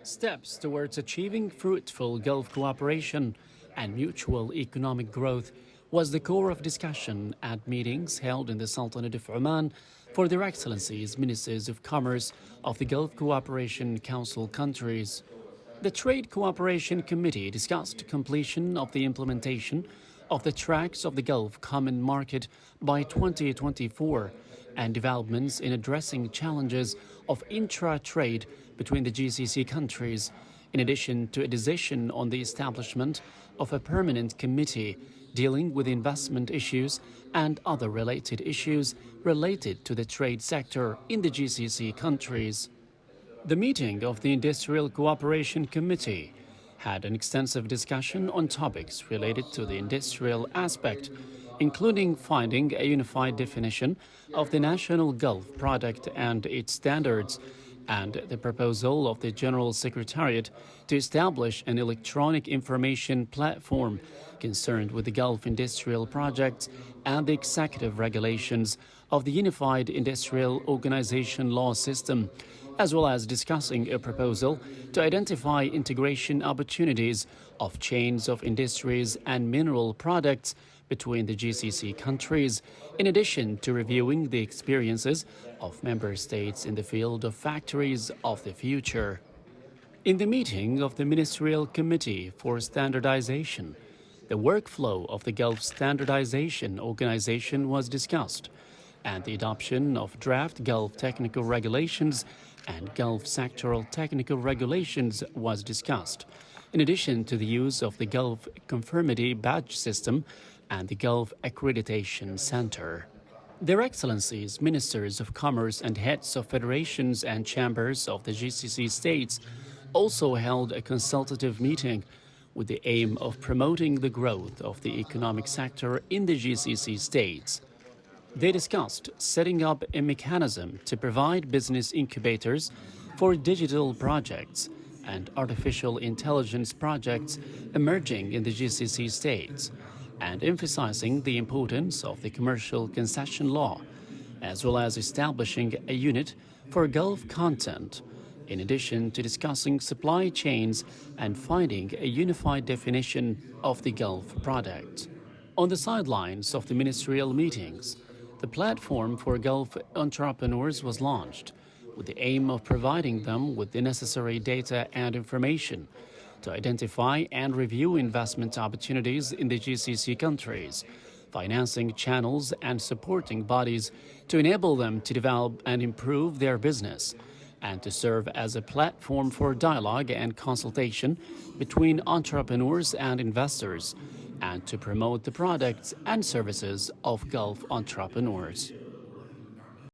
Steps towards achieving fruitful Gulf cooperation and mutual economic growth was the core of discussion at meetings held in the Sultanate of Oman for Their Excellencies Ministers of Commerce of the Gulf Cooperation Council countries. The Trade Cooperation Committee discussed completion of the implementation of the tracks of the Gulf Common Market by 2024 and developments in addressing challenges of intra-trade between the GCC countries, in addition to a decision on the establishment of a permanent committee dealing with investment issues and other related issues related to the trade sector in the GCC countries. The meeting of the Industrial Cooperation Committee had an extensive discussion on topics related to the industrial aspect, including finding a unified definition of the national Gulf product and its standards, and the proposal of the General Secretariat to establish an electronic information platform concerned with the Gulf industrial projects and the executive regulations of the Unified Industrial Organization law system, as well as discussing a proposal to identify integration opportunities of chains of industries and mineral products between the GCC countries, in addition to reviewing the experiences of member states in the field of factories of the future. In the meeting of the Ministerial Committee for Standardization, the workflow of the Gulf Standardization Organization was discussed, and the adoption of draft Gulf Technical Regulations and Gulf Sectoral Technical Regulations was discussed, in addition to the use of the Gulf Conformity Badge System and the Gulf Accreditation Center. Their Excellencies, Ministers of Commerce and heads of federations and chambers of the GCC states also held a consultative meeting with the aim of promoting the growth of the economic sector in the GCC states. They discussed setting up a mechanism to provide business incubators for digital projects and artificial intelligence projects emerging in the GCC states, and emphasizing the importance of the commercial concession law, as well as establishing a unit for Gulf content, in addition to discussing supply chains and finding a unified definition of the Gulf product. On the sidelines of the ministerial meetings, the platform for Gulf entrepreneurs was launched, with the aim of providing them with the necessary data and information to identify and review investment opportunities in the GCC countries, financing channels and supporting bodies to enable them to develop and improve their business, and to serve as a platform for dialogue and consultation between entrepreneurs and investors, and to promote the products and services of Gulf entrepreneurs.